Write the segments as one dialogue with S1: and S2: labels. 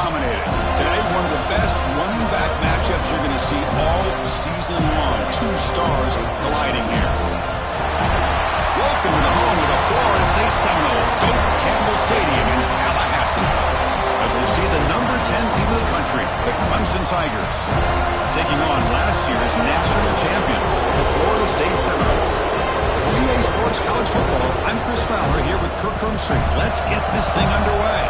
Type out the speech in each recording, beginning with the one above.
S1: dominated. Today, one of the best running back matchups you're going to see all season long. Two stars colliding here. Welcome to the home of the Florida State Seminoles, Doak Campbell Stadium in Tallahassee. As we'll see the number 10 team of the country, the Clemson Tigers, taking on last year's national champions, the Florida State Seminoles. EA Sports College Football, I'm Chris Fowler here with Kirk Hermstreet. Let's get this thing underway.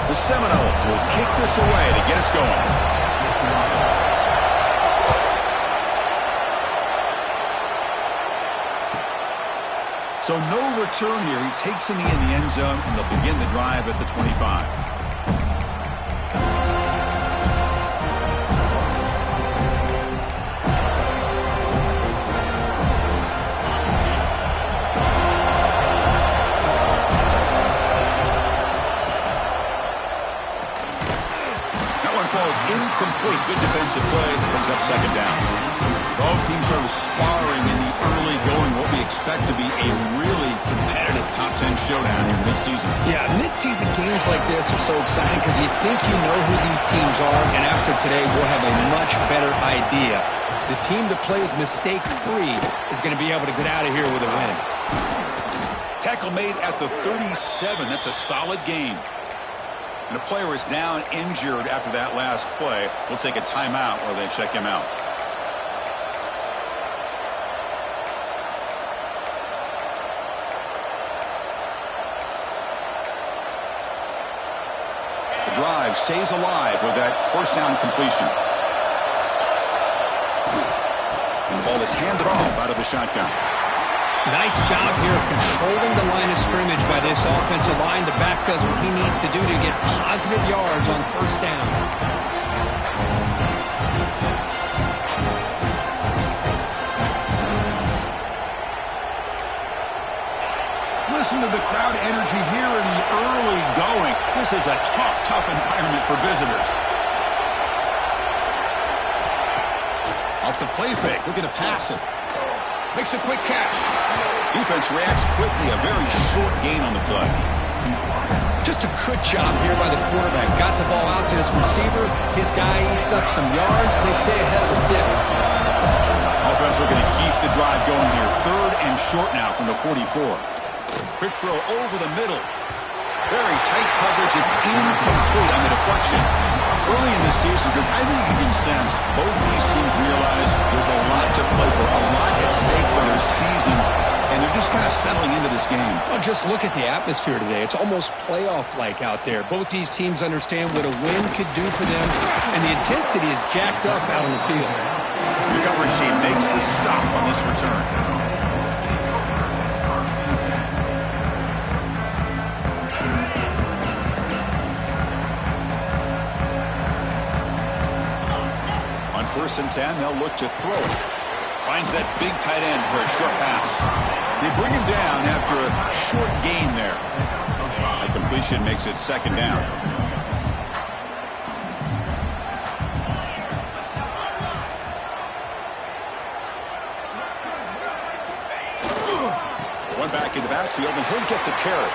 S1: The Seminoles will kick this away to get us going. So no return here. He takes a knee in the end zone, and they'll begin the drive at the 25. Incomplete. Good defensive play. Brings up second down. Both teams sort of sparring in the early going. What we expect to be a really competitive top 10 showdown in mid-season.
S2: Yeah, mid-season games like this are so exciting because you think you know who these teams are, and after today we'll have a much better idea. The team that plays mistake-free is going to be able to get out of here with a win.
S1: Tackle made at the 37. That's a solid gain. And a player is down injured after that last play. We'll take a timeout while they check him out. The drive stays alive with that first down completion. And the ball is handed off out of the shotgun.
S2: Nice job here of controlling the line of scrimmage by this offensive line. The back does what he needs to do to get positive yards on first down.
S1: Listen to the crowd energy here in the early going. This is a tough environment for visitors. Off the play fake, looking to pass it. Makes a quick catch. Defense reacts quickly. A very short gain on the play.
S2: Just a good job here by the quarterback. Got the ball out to his receiver. His guy eats up some yards. They stay ahead of the sticks.
S1: Offense are going to keep the drive going here. Third and short now from the 44. Quick throw over the middle. Very tight coverage. It's incomplete on the deflection. Early in the season, I think you can sense both these teams realize there's a lot to play for, a lot at stake for their seasons, and they're just kind of settling into this game.
S2: Well, just look at the atmosphere today. It's almost playoff-like out there. Both these teams understand what a win could do for them, and the intensity is jacked up out on the field.
S1: The coverage team makes the stop on this return. First and 10, they'll look to throw it. Finds that big tight end for a short pass. They bring him down after a short gain there. A completion makes it second down. One back in the backfield, and he'll get the carry.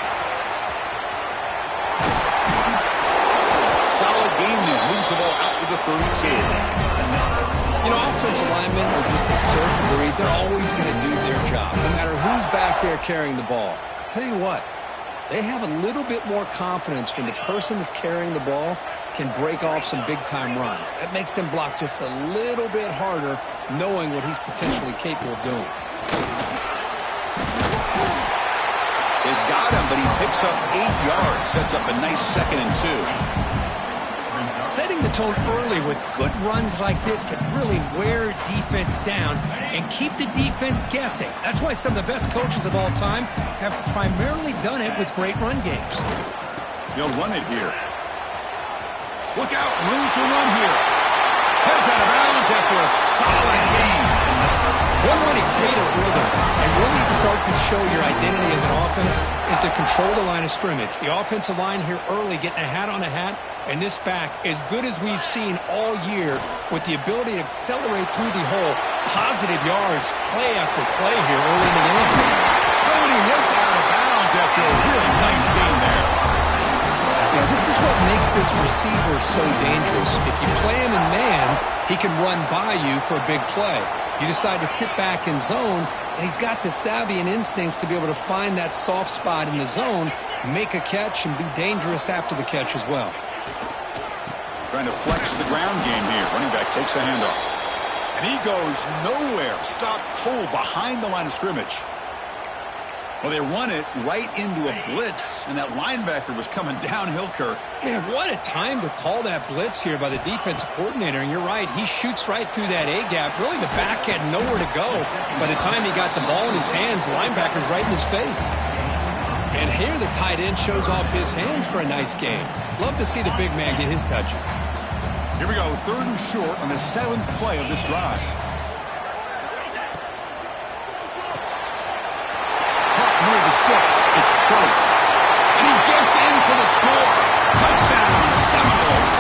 S1: Solid gain there. Moves the ball out to the 32.
S2: You know, offensive linemen are just a certain breed. They're always going to do their job, no matter who's back there carrying the ball. I'll tell you what, they have a little bit more confidence when the person that's carrying the ball can break off some big-time runs. That makes them block just a little bit harder, knowing what he's potentially capable of doing.
S1: They've got him, but he picks up 8 yards. Sets up a nice 2nd and 2.
S2: Setting the tone early with good runs like this can really wear defense down and keep the defense guessing. That's why some of the best coaches of all time have primarily done it with great run games.
S1: They'll run it here. Look out, room to run here. Heads out of bounds after a solid gain.
S2: One way to create a rhythm and really start to show your identity as an offense is to control the line of scrimmage. The offensive line here early getting a hat on a hat, and this back, as good as we've seen all year, with the ability to accelerate through the hole, positive yards, play after play here early in the game.
S1: Oh, and he hits out of bounds after a really nice game there.
S2: Yeah, this is what makes this receiver so dangerous. If you play him in man, he can run by you for a big play. You decide to sit back in zone, and he's got the savvy and instincts to be able to find that soft spot in the zone, make a catch, and be dangerous after the catch as well.
S1: Trying to flex the ground game here. Running back takes the handoff. And he goes nowhere. Stopped cold behind the line of scrimmage. Well, they run it right into a blitz, and that linebacker was coming downhill, Kirk.
S2: Man, what a time to call that blitz here by the defensive coordinator. And you're right, he shoots right through that A-gap. Really, the back had nowhere to go. By the time he got the ball in his hands, the linebacker's right in his face. And here the tight end shows off his hands for a nice game. Love to see the big man get his touches.
S1: Here we go, 3rd and short on the 7th play of this drive. Near the sticks, it's Price. And he gets in for the score. Touchdown, Seminoles.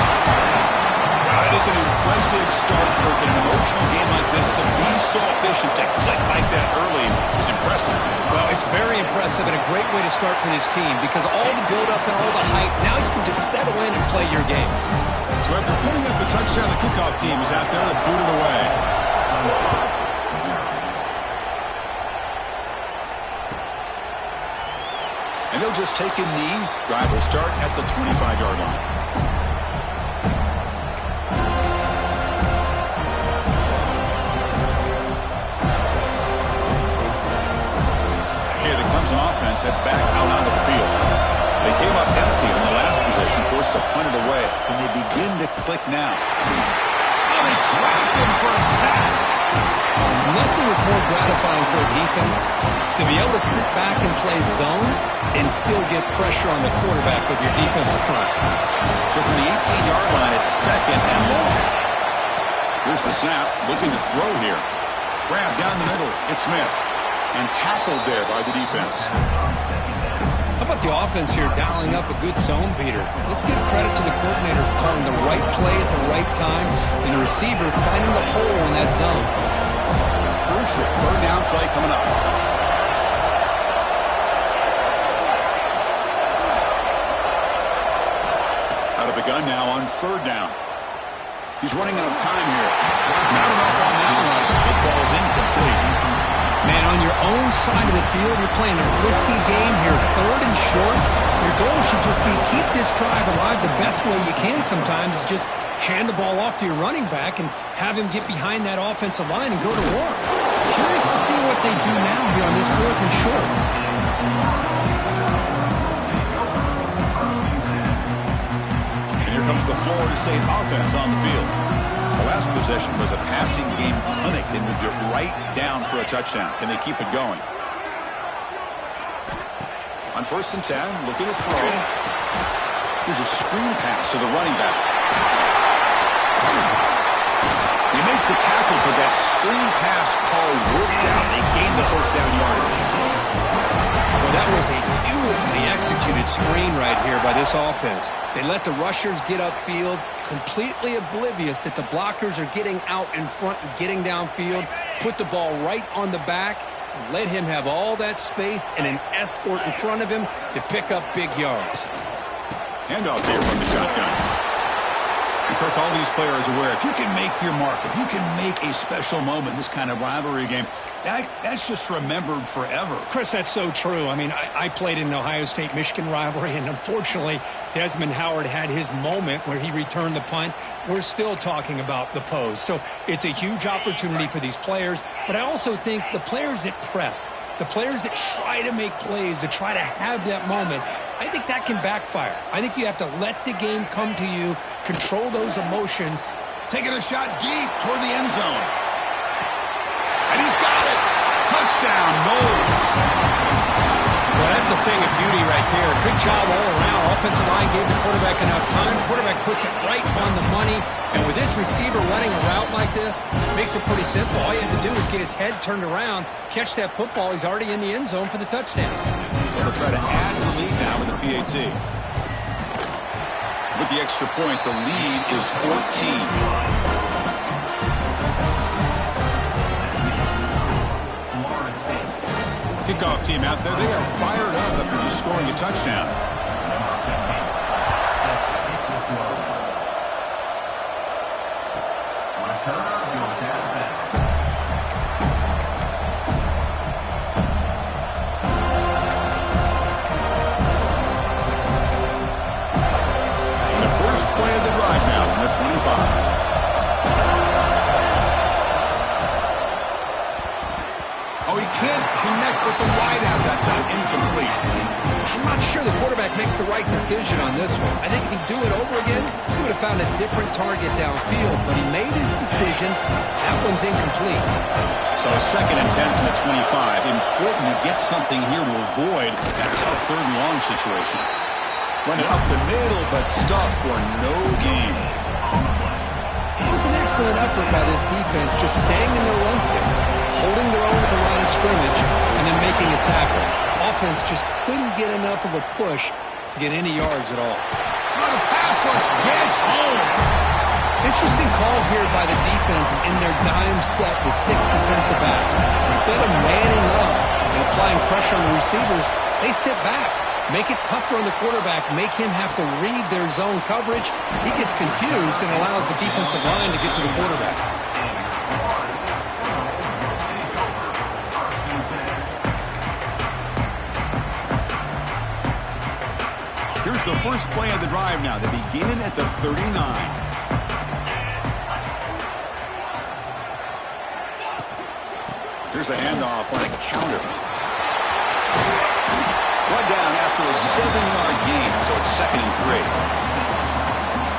S1: Wow, that is an impressive start, Kirk. In an emotional game like this, to be so efficient, to click like that early is impressive.
S2: Well, it's very impressive and a great way to start for this team because all the build-up and all the hype, now you can just settle in and play your game.
S1: So after putting up a touchdown, the kickoff team is out there to boot it away. And they'll just take a knee. Drive will start at the 25-yard line. Here that comes an offense, heads back out onto the field. They came up empty in the last possession, forced to punt it away. And they begin to click now. Oh, they trapped him for a sack.
S2: Nothing is more gratifying for a defense to be able to sit back and play zone and still get pressure on the quarterback with your defensive front.
S1: So from the 18-yard line, it's 2nd and long. Here's the snap, looking to throw here. Grab down the middle, it's Smith. And tackled there by the defense.
S2: How about the offense here dialing up a good zone beater? Let's give credit to the coordinator for calling the right play at the right time and the receiver finding the hole in that zone.
S1: Crucial 3rd down play coming up. Out of the gun now on 3rd down. He's running out of time here. Not enough on that one. It falls incomplete.
S2: Man, on your own side of the field, you're playing a risky game here, 3rd and short. Your goal should just be keep this drive alive the best way you can sometimes is just hand the ball off to your running back and have him get behind that offensive line and go to work. Curious to see what they do now here on this 4th and short.
S1: And here comes the Florida State offense on the field. The last possession was a passing game clinic. They moved it right down for a touchdown. Can they keep it going? On 1st and 10, looking to throw. Here's a screen pass to the running back. They make the tackle, but that screen pass call worked out. They gained the 1st down yardage.
S2: Well, that was a beautifully executed screen right here by this offense. They let the rushers get upfield, completely oblivious that the blockers are getting out in front and getting downfield, put the ball right on the back, and let him have all that space and an escort in front of him to pick up big yards.
S1: Handoff here from the shotgun. And Kirk, all these players are aware, if you can make your mark, if you can make a special moment in this kind of rivalry game, that's just remembered forever.
S2: Chris, that's so true. I mean, I played in the Ohio State-Michigan rivalry, and unfortunately, Desmond Howard had his moment where he returned the punt. We're still talking about the pose. So it's a huge opportunity for these players, but I also think the players that press, the players that try to make plays, that try to have that moment, I think that can backfire. I think you have to let the game come to you, control those emotions.
S1: Taking a shot deep toward the end zone. And he's got it. Touchdown, Knowles.
S2: Well, Well, that's a thing of beauty right there. Good job all around. Offensive line gave the quarterback enough time. Quarterback puts it right on the money. And with this receiver running a route like this, makes it pretty simple. All you have to do is get his head turned around, catch that football. He's already in the end zone for the touchdown.
S1: They'll try to add the lead now with the PAT. With the extra point, the lead is 14. Kickoff team out there. They are fired up after just scoring a touchdown. And the first play of the drive now from the 25. Oh, he can't connect with the wideout that time. Incomplete.
S2: I'm not sure the quarterback makes the right decision on this one. I think if he'd do it over again, he would have found a different target downfield. But he made his decision. That one's incomplete.
S1: So 2nd and 10 from the 25. Important to get something here to avoid that tough 3rd and long situation. Running up the middle, but stuffed for no gain.
S2: It was an excellent effort by this defense, just staying in their run fix, holding their own at the line of scrimmage, and then making a tackle. Offense just couldn't get enough of a push to get any yards at all.
S1: Oh, the pass rush gets home.
S2: Interesting call here by the defense in their dime set with 6 defensive backs. Instead of manning up and applying pressure on the receivers, they sit back. Make it tougher on the quarterback. Make him have to read their zone coverage. He gets confused and allows the defensive line to get to the quarterback.
S1: Here's the first play of the drive now. They begin at the 39. Here's the handoff on a counter. One down after a 7-yard gain, so it's 2nd and 3.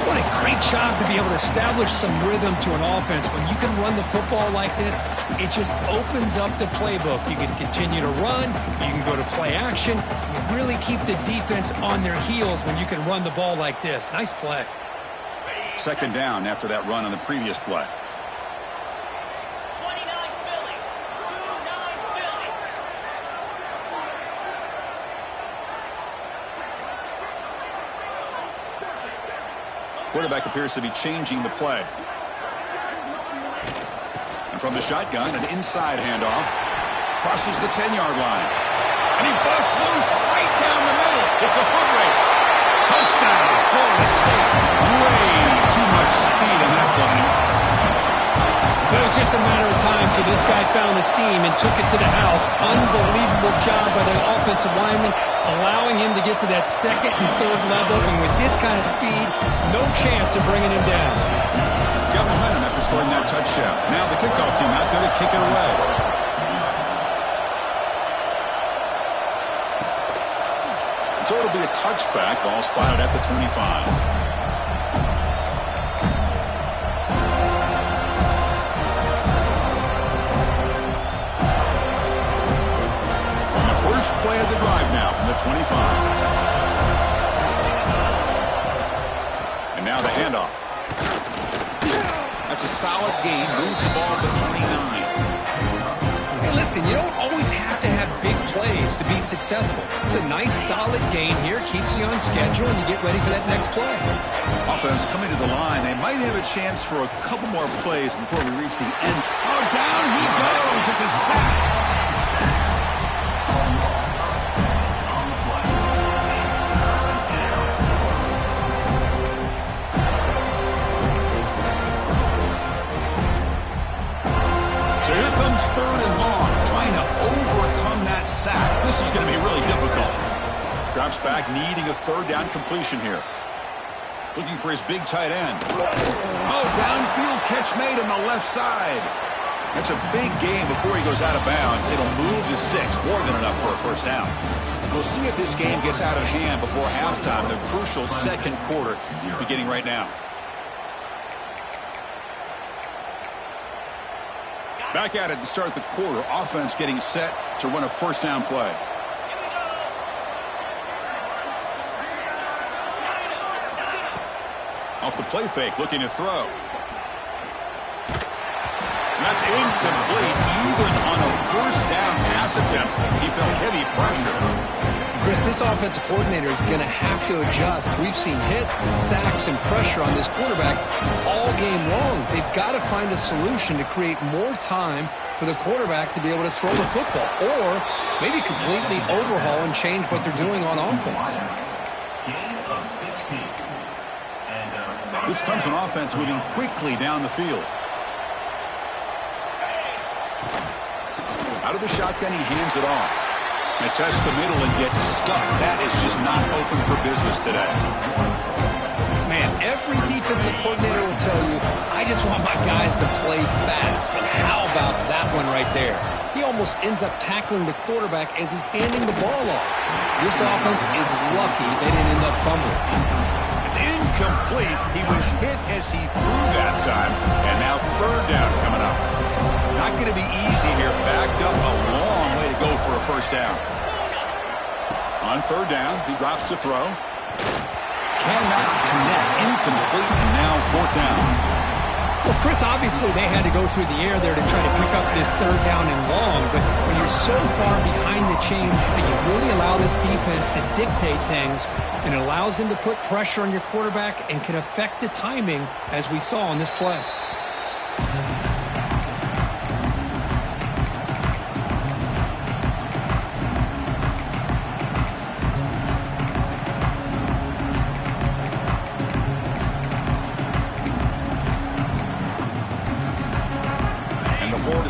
S2: What a great job to be able to establish some rhythm to an offense. When you can run the football like this, it just opens up the playbook. You can continue to run. You can go to play action. You really keep the defense on their heels when you can run the ball like this. Nice play.
S1: 2nd down after that run on the previous play. Quarterback appears to be changing the play. And from the shotgun, an inside handoff. Crosses the 10-yard line. And he busts loose right down the middle. It's a foot race. Touchdown, Florida State. Way too much speed in that play.
S2: It was just a matter of time till this guy found the seam and took it to the house. Unbelievable job by the offensive lineman, allowing him to get to that 2nd and 3rd level. And with his kind of speed, no chance of bringing him down.
S1: Got momentum after scoring that touchdown. Now the kickoff team out there to kick it away. So it'll be a touchback. Ball spotted at the 25. Play of the drive now from the 25. And now the handoff. That's a solid gain. Moves the ball to the 29.
S2: Hey, listen, you don't always have to have big plays to be successful. It's a nice, solid gain here. Keeps you on schedule, and you get ready for that next play.
S1: Offense coming to the line. They might have a chance for a couple more plays before we reach the end. Oh, down he goes. It's a sack. Third and long, trying to overcome that sack. This is going to be really difficult. Drops back, needing a 3rd down completion here. Looking for his big tight end. Oh, downfield catch made on the left side. That's a big gain before he goes out of bounds. It'll move the sticks, more than enough for a 1st down. We'll see if this game gets out of hand before halftime. The crucial 2nd quarter beginning right now. Back at it to start the quarter. Offense getting set to run a 1st down play. Off the play fake, looking to throw. That's incomplete. Even on a first down pass attempt, he felt heavy pressure.
S2: Chris, this offensive coordinator is going to have to adjust. We've seen hits and sacks and pressure on this quarterback all game long. They've got to find a solution to create more time for the quarterback to be able to throw the football, or maybe completely overhaul and change what they're doing on offense.
S1: This comes an offense moving quickly down the field. Out of the shotgun, he hands it off. They test the middle and gets stuck. That is just not open for business today.
S2: Man, every defensive coordinator will tell you, I just want my guys to play fast. And how about that one right there? He almost ends up tackling the quarterback as he's handing the ball off. This offense is lucky they didn't end up fumbling.
S1: It's incomplete. He was hit as he threw that time. And now third down coming up. Not going to be easy here. Backed up a long way to go for a first down. On third down, he drops to throw. Cannot connect. Incomplete, and now fourth down.
S2: Well, Chris, obviously they had to go through the air there to try to pick up this third down and long, but when you're so far behind the chains, you really allow this defense to dictate things, and it allows them to put pressure on your quarterback and can affect the timing, as we saw on this play.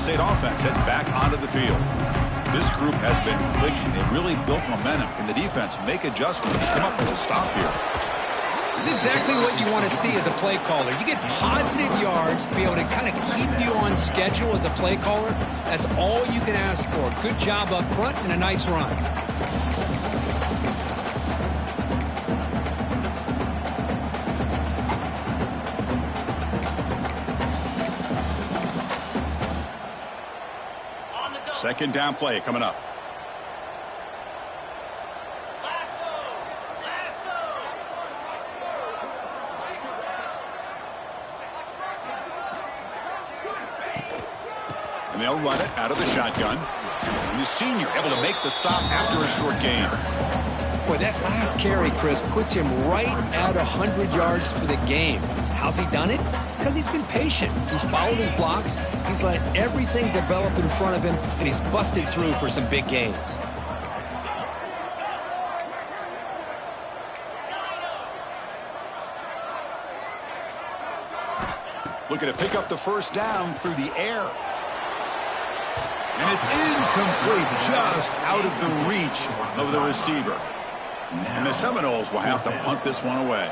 S1: State offense heads back onto the field. This group has been clicking. They really built momentum. Can the defense make adjustments? Come up with a stop here.
S2: This is exactly what you want to see as a play caller. You get positive yards to be able to kind of keep you on schedule as a play caller. That's all you can ask for. Good job up front and a nice run.
S1: Second down play coming up. And they'll run it out of the shotgun. And the senior able to make the stop after a short gain.
S2: Boy, that last carry, Chris, puts him right at 100 yards for the game. How's he done it? Because he's been patient. He's followed his blocks. He's let everything develop in front of him, and he's busted through for some big gains.
S1: Looking to pick up the first down through the air. And it's incomplete, just out of the reach of the receiver. And the Seminoles will have to punt this one away.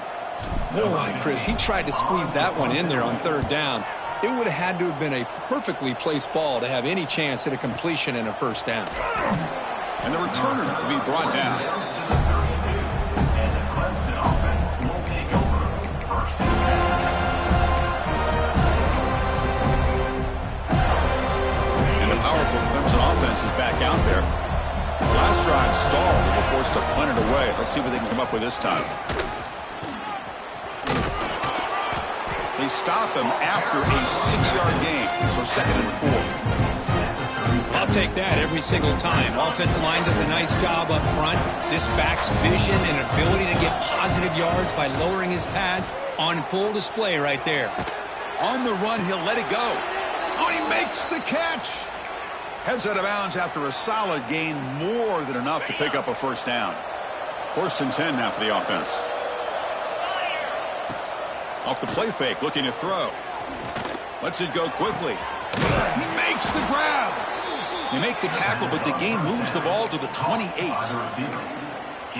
S2: Boy, Chris, he tried to squeeze that one in there on third down. It would have had to have been a perfectly placed ball to have any chance at a completion and a first down.
S1: And the returner will be brought down. And the powerful Clemson offense is back out there. Last drive stalled and were forced to punt it away. Let's see what they can come up with this time. They stop him after a 6-yard gain, so 2nd and 4.
S2: I'll take that every single time. Offensive line does a nice job up front. This back's vision and ability to get positive yards by lowering his pads on full display right there.
S1: On the run, he'll let it go. Oh, he makes the catch. Heads out of bounds after a solid gain, more than enough to pick up a first down. 1st and 10 now for the offense. Off the play fake, looking to throw. Lets it go quickly. He makes the grab. They make the tackle, but the game moves the ball to the 28.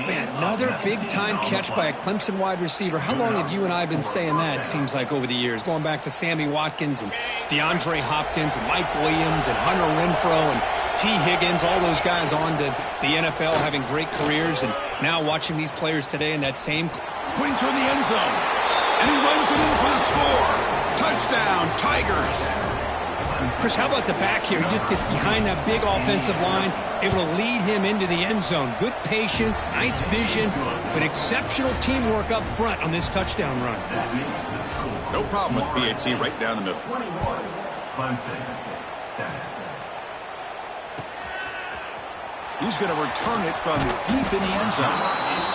S2: Man, another big-time catch by a Clemson wide receiver. How long have you and I been saying that, it seems like, over the years? Going back to Sammy Watkins and DeAndre Hopkins and Mike Williams and Hunter Renfrow and T. Higgins, all those guys on to the NFL having great careers, and now watching these players today in that same...
S1: Pointer in the end zone. And he runs it in for the score. Touchdown, Tigers.
S2: Chris, how about the back here? He just gets behind that big offensive line, able to lead him into the end zone. Good patience, nice vision, but exceptional teamwork up front on this touchdown run.
S1: No problem with PAT right down the middle. He's going to return it from deep in the end zone.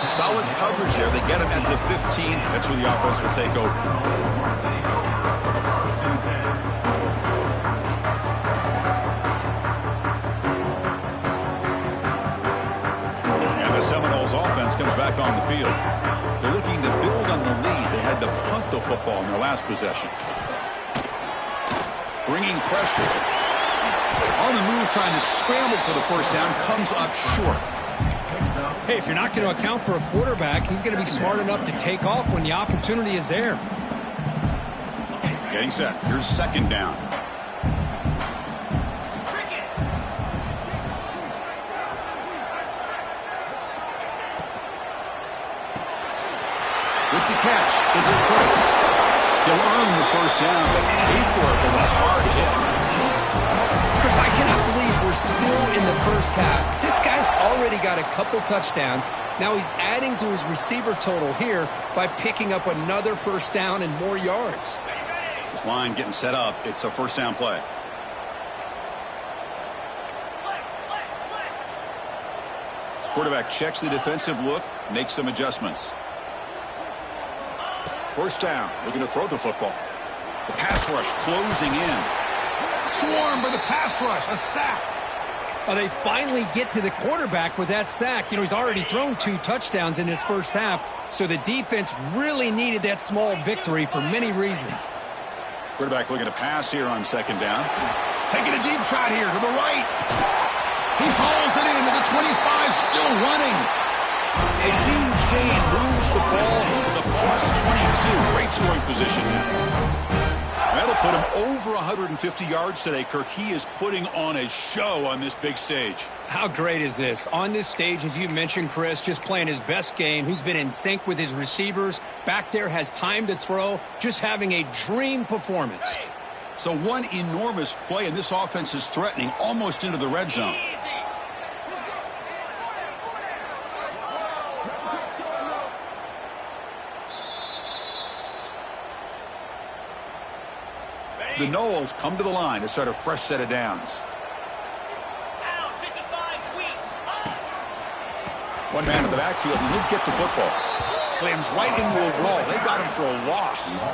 S1: Solid coverage there. They get him at the 15. That's where the offense will take over. And the Seminoles offense comes back on the field. They're looking to build on the lead. They had to punt the football in their last possession. Bringing pressure. On the move, trying to scramble for the first down, comes up short.
S2: Hey, if you're not going to account for a quarterback, he's going to be smart enough to take off when the opportunity is there.
S1: Getting set. Here's second down. With the catch, it's Price. He'll earn the first down, but pay for it with a hard hit.
S2: Chris, I cannot believe we're still in the first half. This guy's already got a couple touchdowns. Now he's adding to his receiver total here by picking up another first down and more yards.
S1: This line getting set up. It's a first down play. Quarterback checks the defensive look, makes some adjustments. First down, looking to throw the football. The pass rush closing in. Swarmed by the pass rush, a sack.
S2: Well, they finally get to the quarterback with that sack. You know, he's already thrown 2 touchdowns in his first half, so the defense really needed that small victory for many reasons.
S1: Quarterback looking to pass here on second down. Taking a deep shot here to the right. He hauls it into the 25, still running. A huge gain moves the ball to the +22. Great scoring position now. That'll put him over 150 yards today, Kirk. He is putting on a show on this big stage.
S2: How great is this? On this stage, as you mentioned, Chris, just playing his best game. He's been in sync with his receivers. Back there has time to throw. Just having a dream performance.
S1: So one enormous play, and this offense is threatening almost into the red zone. The Noles come to the line to start a fresh set of downs. One man in the backfield, and he'll get the football. Slams right into a wall. They got him for a loss.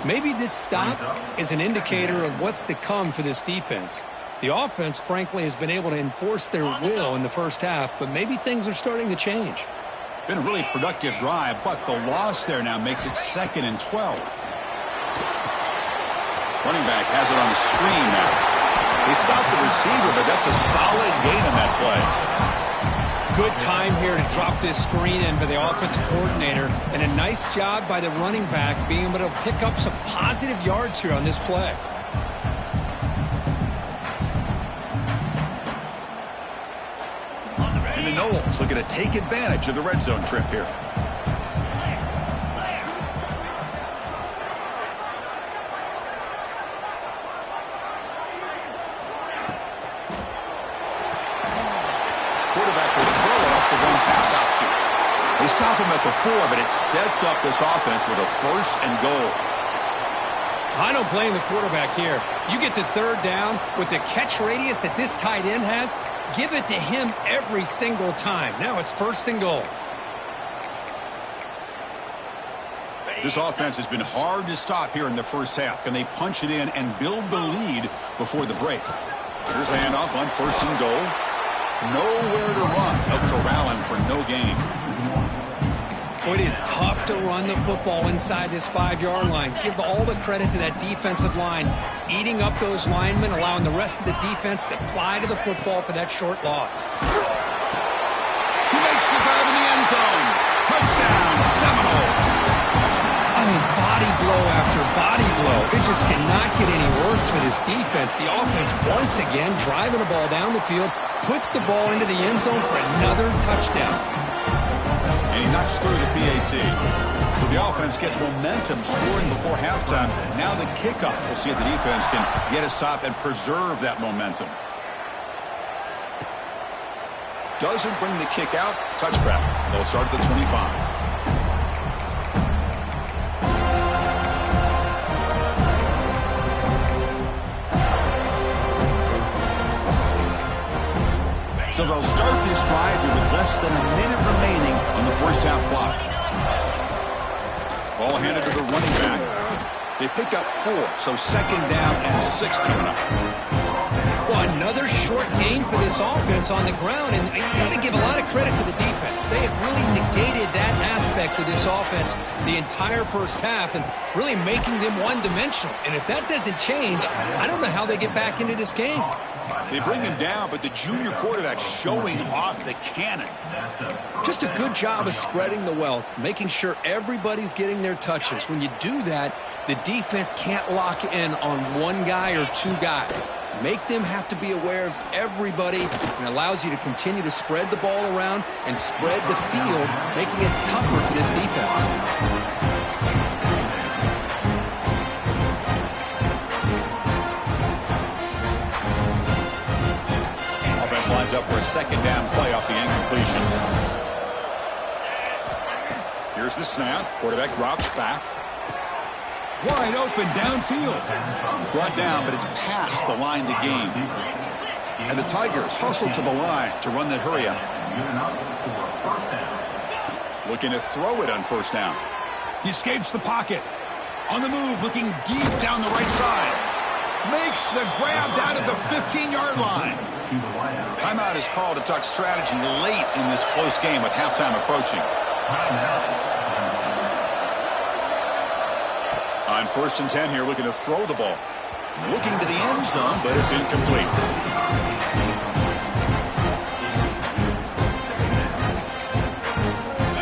S2: Maybe this stop is an indicator of what's to come for this defense. The offense, frankly, has been able to enforce their will in the first half, but maybe things are starting to change.
S1: Been a really productive drive, but the loss there now makes it 2nd and 12. Running back has it on the screen now. They stopped the receiver, but that's a solid gain on that play.
S2: Good time here to drop this screen in by the offensive coordinator, and a nice job by the running back being able to pick up some positive yards here on this play.
S1: And the Noles looking to take advantage of the red zone trip here. They stop him at the 4, but it sets up this offense with a 1st and goal.
S2: I don't blame the quarterback here. You get to 3rd down with the catch radius that this tight end has, give it to him every single time. Now it's 1st and goal.
S1: This offense has been hard to stop here in the first half. Can they punch it in and build the lead before the break? Here's the handoff on 1st and goal. Nowhere to run. They'll corral him for no gain.
S2: It is tough to run the football inside this 5-yard line. Give all the credit to that defensive line, eating up those linemen, allowing the rest of the defense to fly to the football for that short loss.
S1: He makes the grab in the end zone. Touchdown, Seminoles.
S2: I mean, body blow after body blow. It just cannot get any worse for this defense. The offense, once again, driving the ball down the field, puts the ball into the end zone for another touchdown.
S1: And he knocks through the PAT. So the offense gets momentum scoring before halftime. Now the kickoff. We'll see if the defense can get a stop and preserve that momentum. Doesn't bring the kick out. Touchback. They'll start at the 25. So they'll start this drive here with less than a minute remaining on the first half clock. Ball handed to the running back. They pick up 4, so second down and 6 coming up.
S2: Well, another short game for this offense on the ground, and you got to give a lot of credit to the defense. They have really negated that aspect of this offense the entire first half and really making them one-dimensional. And if that doesn't change, I don't know how they get back into this game.
S1: They bring him down, but the junior quarterback showing off the cannon.
S2: Just a good job of spreading the wealth, making sure everybody's getting their touches. When you do that, the defense can't lock in on one guy or two guys. Make them have to be aware of everybody, and allows you to continue to spread the ball around and spread the field, making it tougher for this defense.
S1: Lines up for a second down play off the incompletion. Here's the snap. Quarterback drops back. Wide open downfield. Brought down, but it's past the line to gain. And the Tigers hustle to the line to run the hurry up. Looking to throw it on first down. He escapes the pocket. On the move, looking deep down the right side. Makes the grab down at the 15-yard line. Timeout is called to talk strategy late in this close game with halftime approaching. On 1st and 10 here, looking to throw the ball. Looking to the end zone, but it's incomplete.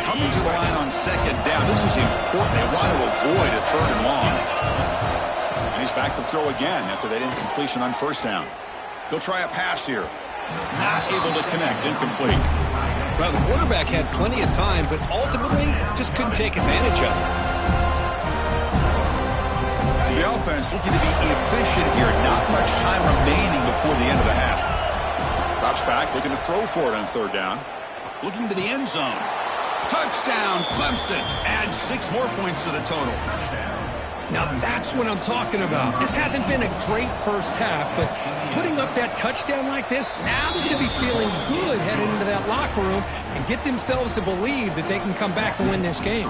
S1: Coming to the line on second down. This is important. They want to avoid a 3rd and long. And he's back to throw again after that incompletion on first down. He'll try a pass here. Not able to connect. Incomplete.
S2: Well, the quarterback had plenty of time, but ultimately just couldn't take advantage of it.
S1: So the offense looking to be efficient here. Not much time remaining before the end of the half. Drops back, looking to throw for it on 3rd down. Looking to the end zone. Touchdown, Clemson. Add 6 more points to the total.
S2: Now that's what I'm talking about. This hasn't been a great first half, but putting up that touchdown like this, now they're going to be feeling good heading into that locker room and get themselves to believe that they can come back and win this game.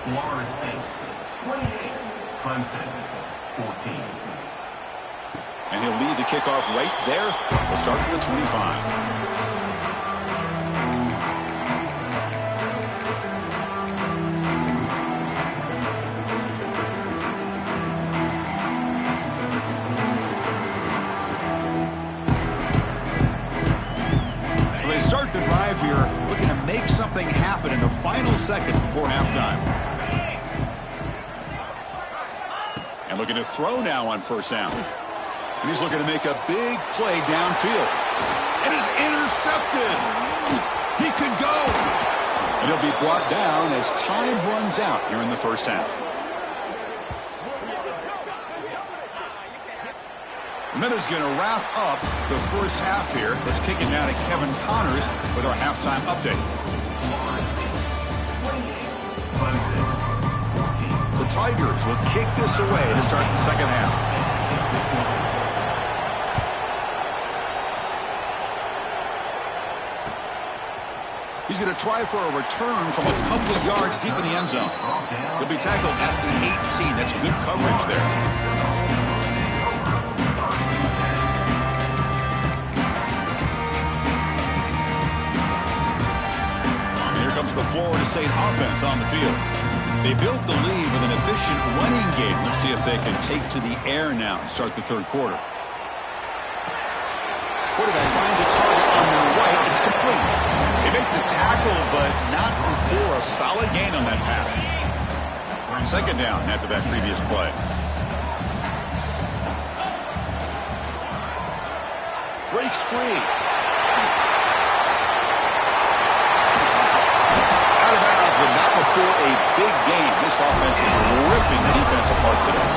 S3: Florida State, 28, Clemson, 14.
S1: And he'll lead the kickoff right there. We'll start with the 25. Start the drive here, looking to make something happen in the final seconds before halftime. And looking to throw now on first down. And he's looking to make a big play downfield. And is intercepted. He could go. And he'll be brought down as time runs out here in the first half. And that is going to wrap up the first half here. Let's kick it now to Kevin Connors with our halftime update. The Tigers will kick this away to start the second half. He's going to try for a return from a couple of yards deep in the end zone. He'll be tackled at the 18. That's good coverage there. Comes the Florida State offense on the field. They built the lead with an efficient running game. Let's see if they can take to the air now and start the 3rd quarter. Quarterback finds a target on their right. It's complete. They make the tackle, but not before a solid gain on that pass. Second down after that previous play. Breaks free. a big game. This offense is ripping the defense apart today.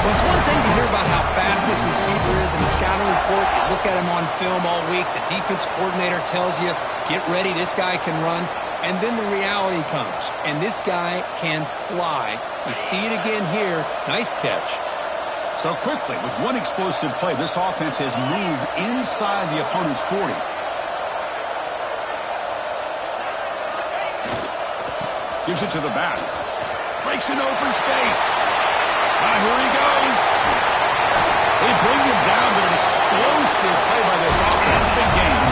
S2: Well, it's one thing to hear about how fast this receiver is in the scouting report. You look at him on film all week. The defense coordinator tells you, get ready, this guy can run. And then the reality comes, and this guy can fly. You see it again here. Nice catch.
S1: So quickly, with one explosive play, this offense has moved inside the opponent's 40. Gives it to the back. Breaks an open space. Here he goes. They bring him down to an explosive play by this offense. Big game.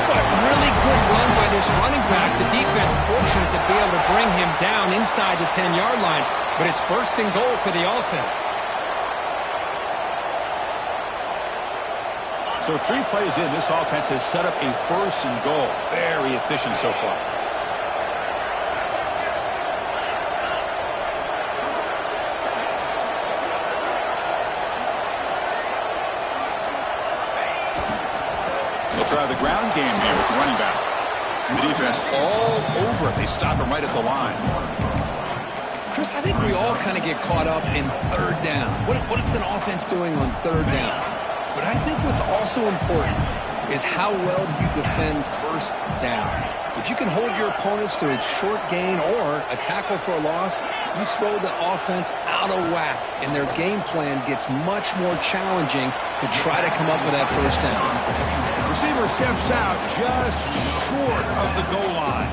S2: But really good run by this running back. The defense fortunate to be able to bring him down inside the 10-yard line. But it's first and goal for the offense.
S1: So 3 plays in, this offense has set up a first and goal. Very efficient so far. Try the ground game here with the running back. The defense all over it. They stop him right at the line.
S2: Chris, I think we all kind of get caught up in third down. What's an offense doing on third down? But I think what's also important is how well you defend first down. If you can hold your opponents to a short gain or a tackle for a loss, you throw the offense out of whack, and their game plan gets much more challenging to try to come up with that first down.
S1: Receiver steps out just short of the goal line.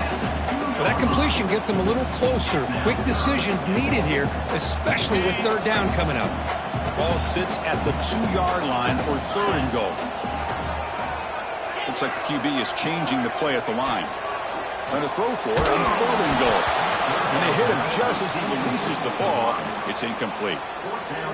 S2: Well, that completion gets them a little closer. Quick decisions needed here, especially with third down coming up.
S1: Ball sits at the 2-yard line for third and goal. Looks like the QB is changing the play at the line. Trying to throw for it on third and goal. When they hit him just as he releases the ball, it's incomplete.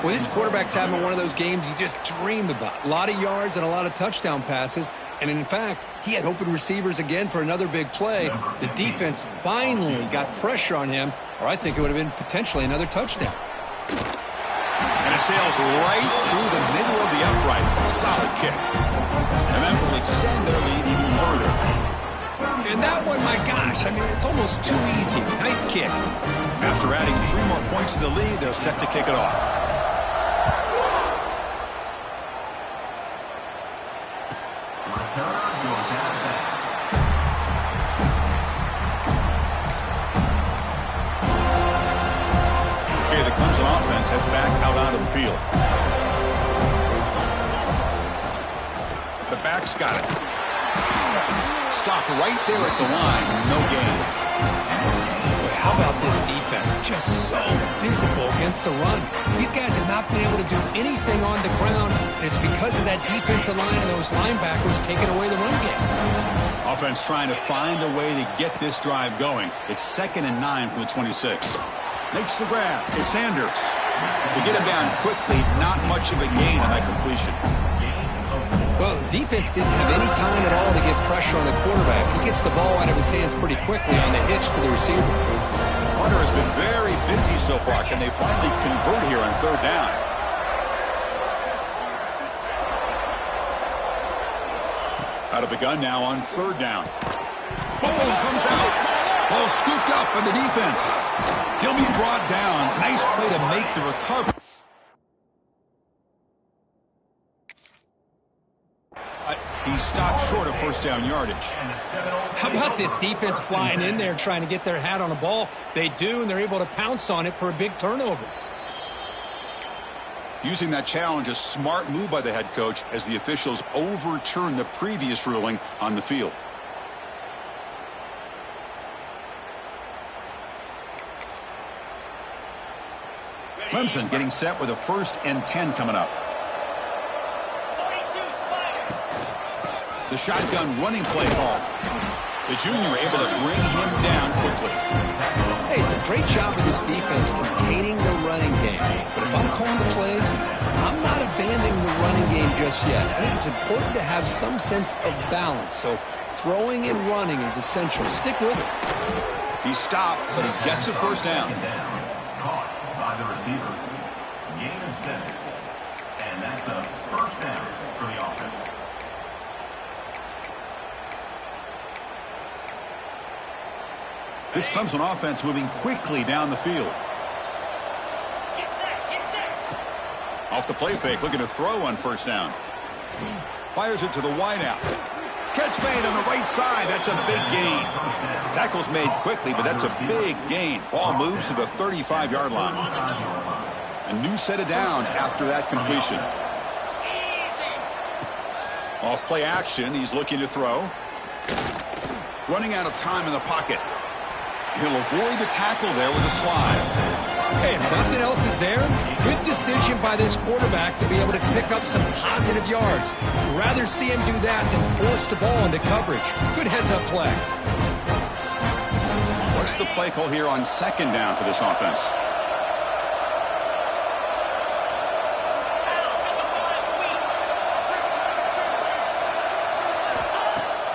S2: Well, this quarterback's having one of those games you just dream about. A lot of yards and a lot of touchdown passes. And in fact, he had open receivers again for another big play. The defense finally got pressure on him, or I think it would have been potentially another touchdown.
S1: And it sails right through the middle of the uprights. A solid kick. And that will extend their lead even further.
S2: And that one, my gosh, I mean, it's almost too easy. Nice kick.
S1: After adding 3 more points to the lead, they're set to kick it off. Okay, the Clemson offense heads back out onto the field. The back's got it. Stopped right there at the line. No gain.
S2: How about this defense? Just so physical against the run. These guys have not been able to do anything on the ground, and it's because of that defensive line and those linebackers taking away the run game.
S1: Offense trying to find a way to get this drive going. It's 2nd and 9 from the 26. Makes the grab. It's Sanders. To get him down quickly, not much of a gain on that completion.
S2: Well, the defense didn't have any time at all to get pressure on the quarterback. He gets the ball out of his hands pretty quickly on the hitch to the receiver.
S1: Hunter has been very busy so far. Can they finally convert here on third down? Out of the gun now on third down. Ball comes out. Ball scooped up by the defense. He'll be brought down. Nice play to make the recovery. He stopped short of first down yardage.
S2: How about this defense flying in there trying to get their hat on the ball? They do, and they're able to pounce on it for a big turnover.
S1: Using that challenge, a smart move by the head coach as the officials overturn the previous ruling on the field. Clemson getting set with a 1st and 10 coming up. The shotgun running play call. The junior able to bring him down quickly.
S2: Hey, it's a great job of this defense containing the running game. But if I'm calling the plays, I'm not abandoning the running game just yet. I think it's important to have some sense of balance. So throwing and running is essential. Stick with it.
S1: He stopped, but he gets a first down.
S3: Caught by the receiver. Gain of 7. And that's a first down for the offense.
S1: This Clemson offense moving quickly down the field. Off the play fake, looking to throw on first down. Fires it to the wideout. Catch made on the right side. That's a big gain. Tackle's made quickly, but that's a big gain. Ball moves to the 35-yard line. A new set of downs after that completion. Off play action, he's looking to throw. Running out of time in the pocket. He'll avoid the tackle there with a slide.
S2: Hey, if nothing else is there, good decision by this quarterback to be able to pick up some positive yards. Rather see him do that than force the ball into coverage. Good heads-up play.
S1: What's the play call here on second down for this offense?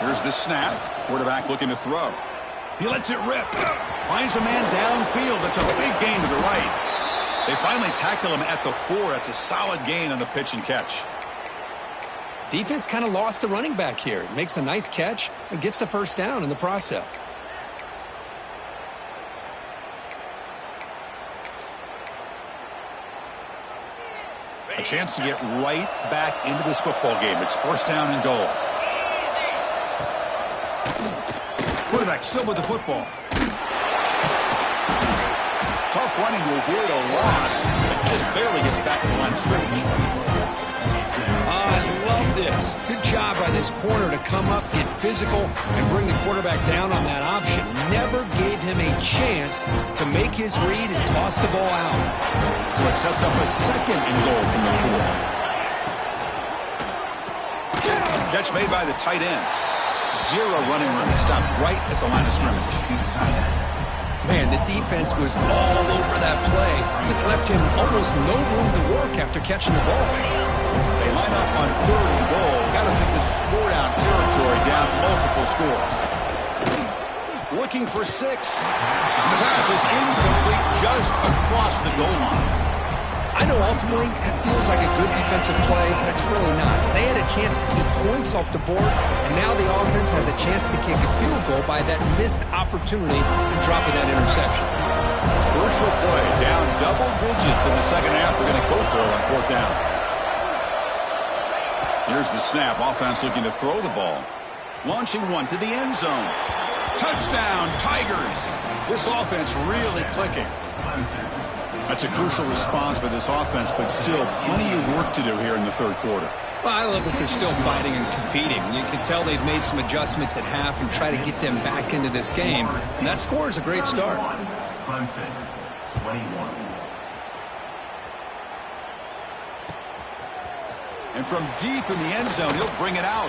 S1: Here's the snap. Quarterback looking to throw. He lets it rip. Finds a man downfield. That's a big gain to the right. They finally tackle him at the 4. That's a solid gain on the pitch and catch.
S2: Defense kind of lost the running back here. Makes a nice catch and gets the first down in the process.
S1: A chance to get right back into this football game. It's first down and goal. Quarterback still with the football. Tough running to avoid a loss, but just barely gets back to the line of scrimmage.
S2: I love this. Good job by this corner to come up, get physical, and bring the quarterback down on that option. Never gave him a chance to make his read and toss the ball out.
S1: So it sets up a second and goal from the 4. Catch made by the tight end. Zero running room. Stopped right at the line of scrimmage.
S2: Man, the defense was all over that play. Just left him almost no room to work after catching the ball.
S1: They line up on third and goal. Got to think this is score-down territory, down multiple scores. Looking for 6. The pass is incomplete just across the goal line.
S2: I know ultimately that feels like a good defensive play, but it's really not. They had a chance to keep points off the board, and now the offense has a chance to kick a field goal by that missed opportunity and dropping that interception.
S1: Crucial play, down double digits in the second half. They're going to go for it on fourth down. Here's the snap. Offense looking to throw the ball. Launching one to the end zone. Touchdown, Tigers. This offense really clicking. That's a crucial response by this offense, but still plenty of work to do here in the third quarter.
S2: Well, I love that they're still fighting and competing. You can tell they've made some adjustments at half and try to get them back into this game. And that score is a great start.
S3: Clemson, 21.
S1: And from deep in the end zone, he'll bring it out.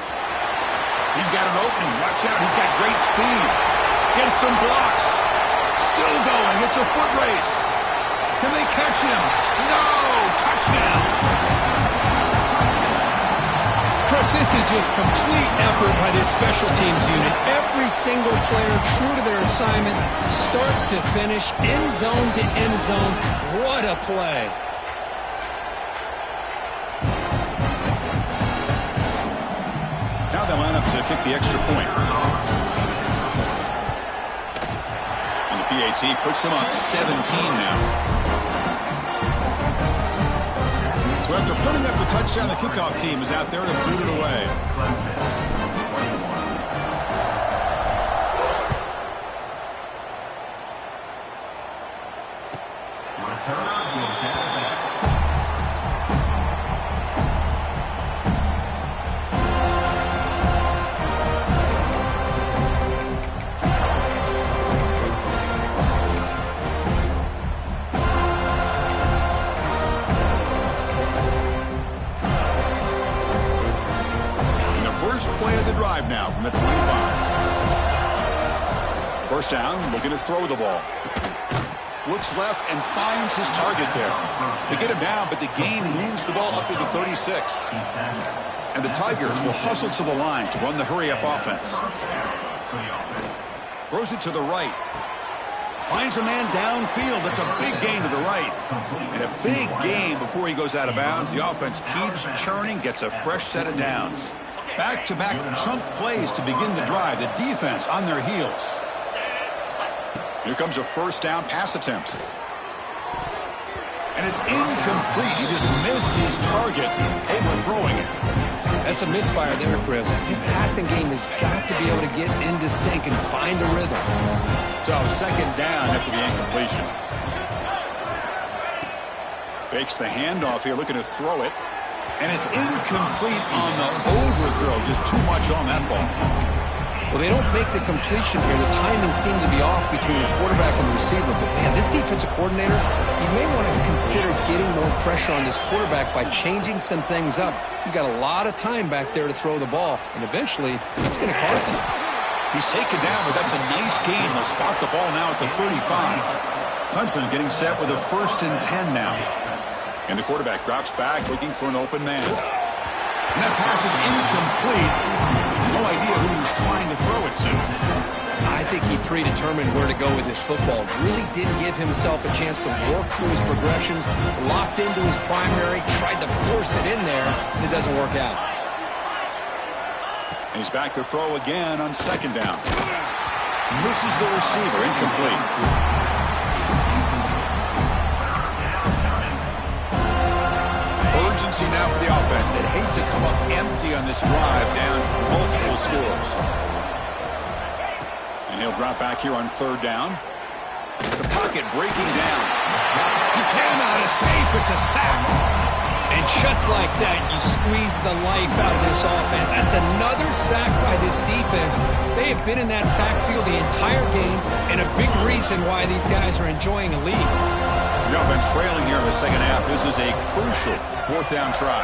S1: He's got an opening. Watch out. He's got great speed. Gets some blocks. Still going. It's a foot race. Can they catch him? No! Touchdown!
S2: Chris, this is just complete effort by this special teams unit. Every single player true to their assignment, start to finish, end zone to end zone. What a play.
S1: Now they line up to kick the extra point. And the PAT puts them up 17 now. So after putting up the touchdown, the kickoff team is out there to boot it away. Play of the drive now from the 25. First down, looking to throw the ball. Looks left and finds his target there. They get him down, but the gain moves the ball up to the 36. And the Tigers will hustle to the line to run the hurry-up offense. Throws it to the right. Finds a man downfield. That's a big gain to the right. And a big gain before he goes out of bounds. The offense keeps churning, gets a fresh set of downs. Back-to-back chunk plays to begin the drive. The defense on their heels. Here comes a first down pass attempt. And it's incomplete. He just missed his target, overthrowing it.
S2: That's a misfire there, Chris. This passing game has got to be able to get into sync and find a rhythm.
S1: So second down after the incompletion. Fakes the handoff here, looking to throw it. And it's incomplete on the overthrow. Just too much on that ball.
S2: Well, they don't make the completion here. The timing seemed to be off between the quarterback and the receiver. But, man, this defensive coordinator, he may want to consider getting more pressure on this quarterback by changing some things up. He's got a lot of time back there to throw the ball, and eventually it's going to cost you.
S1: He's taken down, but that's a nice gain. They'll spot the ball now at the 35. Clemson getting set with a 1st and 10 now. And the quarterback drops back, looking for an open man. And that pass is incomplete. No idea who he was trying to throw it to.
S2: I think he predetermined where to go with his football. Really didn't give himself a chance to work through his progressions. Locked into his primary, tried to force it in there. It doesn't work out.
S1: And he's back to throw again on second down. Misses the receiver, incomplete. Urgency now for the offense. They'd hate to come up empty on this drive, down multiple scores. And he'll drop back here on 3rd down. The pocket breaking down. He cannot escape. It's a sack.
S2: And just like that, you squeeze the life out of this offense. That's another sack by this defense. They have been in that backfield the entire game, and a big reason why these guys are enjoying a lead.
S1: The offense trailing here in the second half. This is a crucial 4th down try.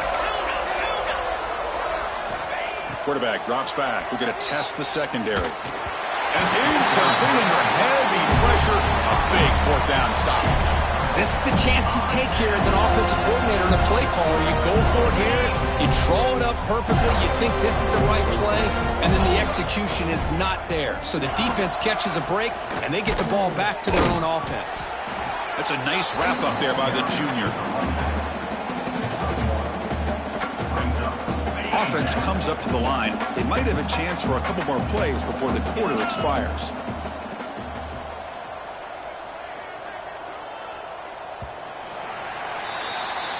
S1: Quarterback drops back. We're going to test the secondary. And it's incomplete under heavy pressure. A big 4th down stop.
S2: This is the chance you take here as an offensive coordinator and a play caller. You go for it here. You draw it up perfectly. You think this is the right play, and then the execution is not there. So the defense catches a break, and they get the ball back to their own offense.
S1: That's a nice wrap-up there by the junior. Offense comes up to the line. They might have a chance for a couple more plays before the quarter expires.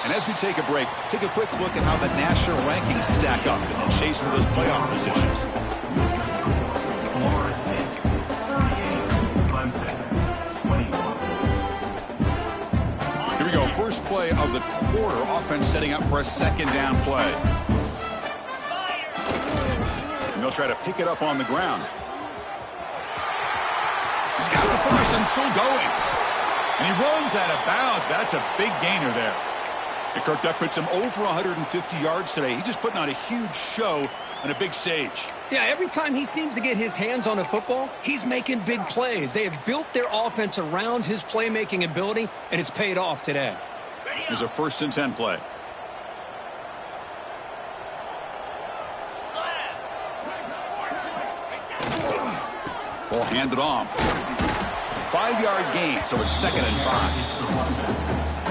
S1: And as we take a break, take a quick look at how the national rankings stack up in the chase for those playoff positions. Here we go. First play of the quarter. Offense setting up for a 2nd down play. And they'll try to pick it up on the ground. He's got the first and still going. And he runs out of bounds. That's a big gainer there. And Kirk, that puts him over 150 yards today. He's just putting on a huge show on a big stage.
S2: Yeah, every time he seems to get his hands on a football, he's making big plays. They have built their offense around his playmaking ability, and it's paid off today.
S1: Here's a 1st and 10 play. Ball handed off. 5-yard gain, so it's 2nd and 5.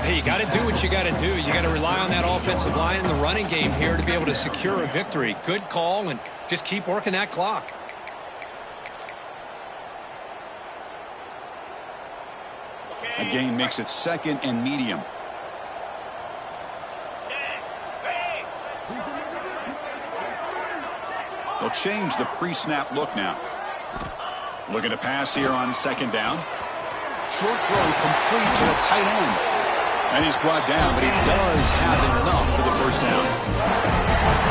S2: Hey, you got to do what you got to do. You got to rely on that offensive line in the running game here to be able to secure a victory. Good call, and just keep working that clock.
S1: A gain makes it 2nd and medium. They'll change the pre-snap look now. Looking to pass here on 2nd down. Short throw complete to the tight end. And he's brought down, but he does have enough for the 1st down.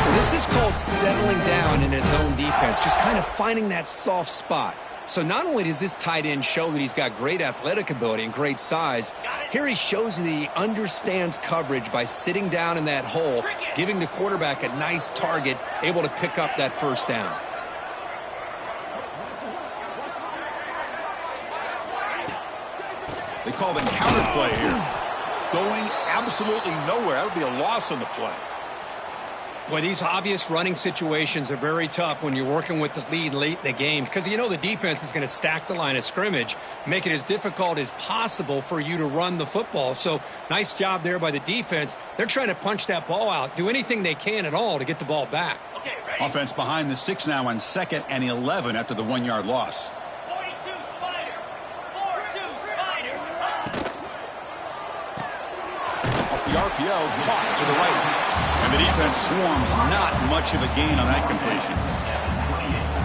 S2: Well, this is called settling down in his own defense, just kind of finding that soft spot. So not only does this tight end show that he's got great athletic ability and great size, here he shows that he understands coverage by sitting down in that hole, giving the quarterback a nice target, able to pick up that 1st down.
S1: They call the counter play here. Going absolutely nowhere. That would be a loss on the play.
S2: Boy, these obvious running situations are very tough when you're working with the lead late in the game because you know the defense is going to stack the line of scrimmage, make it as difficult as possible for you to run the football. So nice job there by the defense. They're trying to punch that ball out, do anything they can at all to get the ball back.
S3: Okay,
S1: Offense behind the 6 now on 2nd and 11 after the 1-yard loss.
S3: 42 Spider. 4
S1: RPO caught to the right. And the defense swarms, not much of a gain on that completion.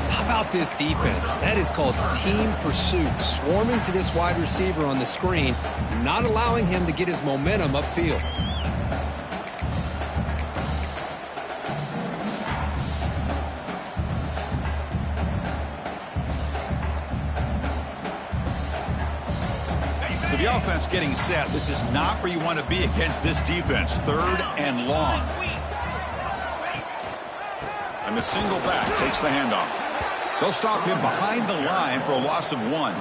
S2: How about this defense? That is called team pursuit. Swarming to this wide receiver on the screen, not allowing him to get his momentum upfield.
S1: So the offense getting set. This is not where you want to be against this defense. 3rd and long. And the single back takes the handoff. They'll stop him behind the line for a loss of 1.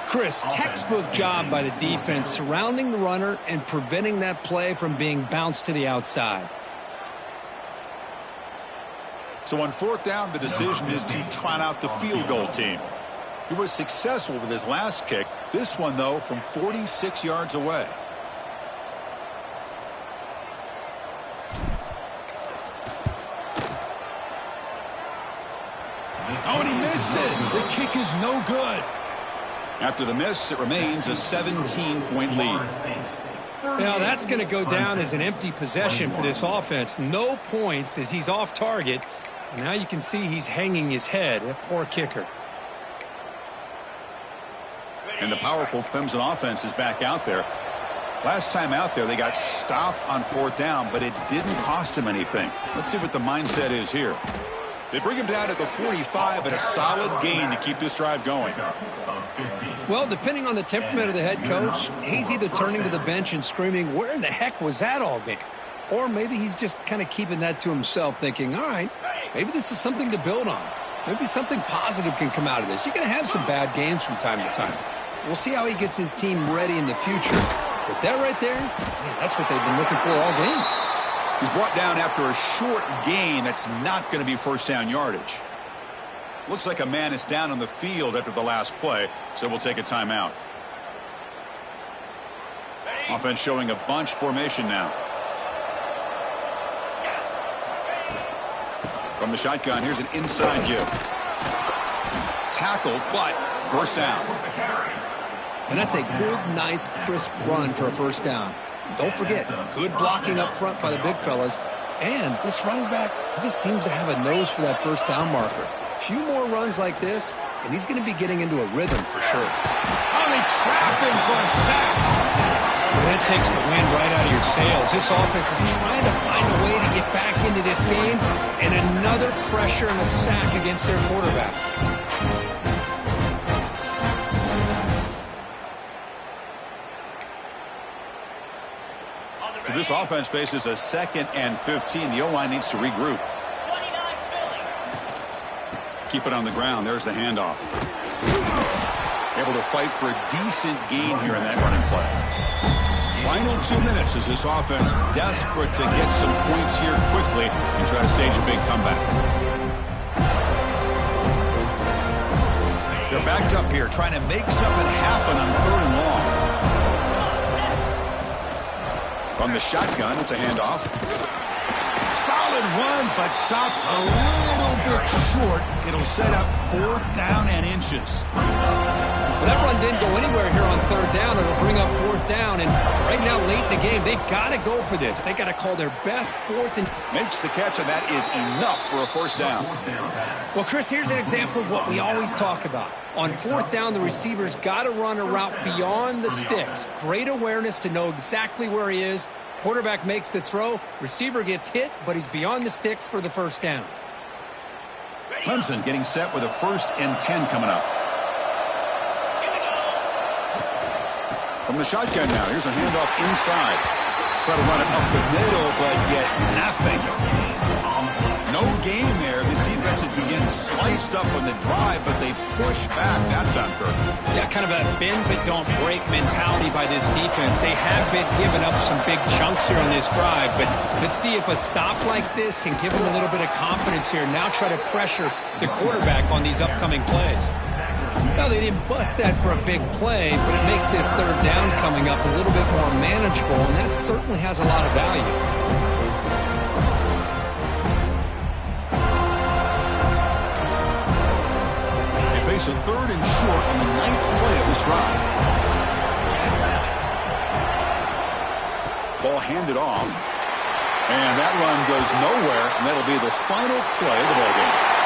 S2: Chris, textbook job by the defense surrounding the runner and preventing that play from being bounced to the outside.
S1: So on 4th down, the decision is to trot out the field goal team. He was successful with his last kick. This one, though, from 46 yards away. Oh, and he missed it. The kick is no good. After the miss, it remains a 17-point lead.
S2: Now, that's going to go down as an empty possession for this offense. No points as he's off target. And now you can see he's hanging his head. A poor kicker.
S1: And the powerful Clemson offense is back out there. Last time out there, they got stopped on 4th down, but it didn't cost them anything. Let's see what the mindset is here. They bring him down at the 45, but a solid gain to keep this drive going.
S2: Well, depending on the temperament of the head coach, he's either turning to the bench and screaming, where in the heck was that all game? Or maybe he's just kind of keeping that to himself, thinking, all right, maybe this is something to build on. Maybe something positive can come out of this. You're going to have some bad games from time to time. We'll see how he gets his team ready in the future. But that right there, man, that's what they've been looking for all game.
S1: He's brought down after a short gain that's not going to be 1st down yardage. Looks like a man is down on the field after the last play, so we'll take a timeout. Offense showing a bunch formation now. From the shotgun, here's an inside give. Tackled, but 1st down.
S2: And that's a good, nice, crisp run for a 1st down. Don't forget, good blocking up front by the big fellas. And this running back, he just seems to have a nose for that 1st down marker. A few more runs like this, and he's going to be getting into a rhythm for sure.
S1: Oh, they trap him for a sack.
S2: Well, that takes the wind right out of your sails. This offense is trying to find a way to get back into this game, and another pressure and a sack against their quarterback.
S1: So this offense faces a 2nd and 15. The O-line needs to regroup. Keep it on the ground. There's the handoff. Able to fight for a decent gain here in that running play. Final 2 minutes as this offense desperate to get some points here quickly and try to stage a big comeback. They're backed up here trying to make something happen on 3rd and long. From the shotgun, it's a handoff. Solid run, but stopped a little bit short. It'll set up 4th down and inches.
S2: Well, that run didn't go anywhere here on 3rd down. It'll bring up 4th down. And right now, late in the game, they've got to go for this. They've got to call their best 4th and...
S1: Makes the catch, and that is enough for a 1st down.
S2: Well, Chris, here's an example of what we always talk about. On 4th down, the receiver's got to run a route beyond the sticks. Great awareness to know exactly where he is. Quarterback makes the throw. Receiver gets hit, but he's beyond the sticks for the 1st down.
S1: Clemson getting set with a 1st and 10 coming up. From the shotgun now, here's a handoff inside. Try to run it up the middle, but get nothing. No gain there. This defense has been getting sliced up on the drive, but they push back that time, Kirk.
S2: Yeah, kind of a bend but don't break mentality by this defense. They have been giving up some big chunks here on this drive, but let's see if a stop like this can give them a little bit of confidence here. Now try to pressure the quarterback on these upcoming plays. Well, they didn't bust that for a big play, but it makes this 3rd down coming up a little bit more manageable, and that certainly has a lot of value.
S1: Face a 3rd and short on the 9th play of this drive. They'll hand it off. And that run goes nowhere, and that'll be the final play of the ballgame.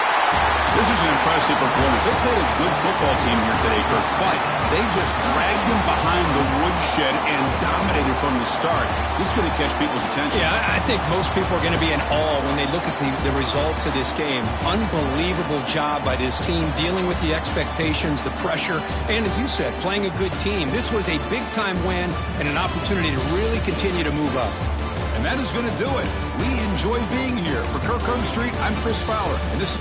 S1: This is an impressive performance. They played a good football team here today, Kirk, but they just dragged them behind the woodshed and dominated from the start. This is going to catch people's attention.
S2: Yeah, I think most people are going to be in awe when they look at the results of this game. Unbelievable job by this team dealing with the expectations, the pressure, and as you said, playing a good team. This was a big-time win and an opportunity to really continue to move up.
S1: And that is going to do it. We enjoy being here. For Kirk Herbstreit, I'm Chris Fowler, and this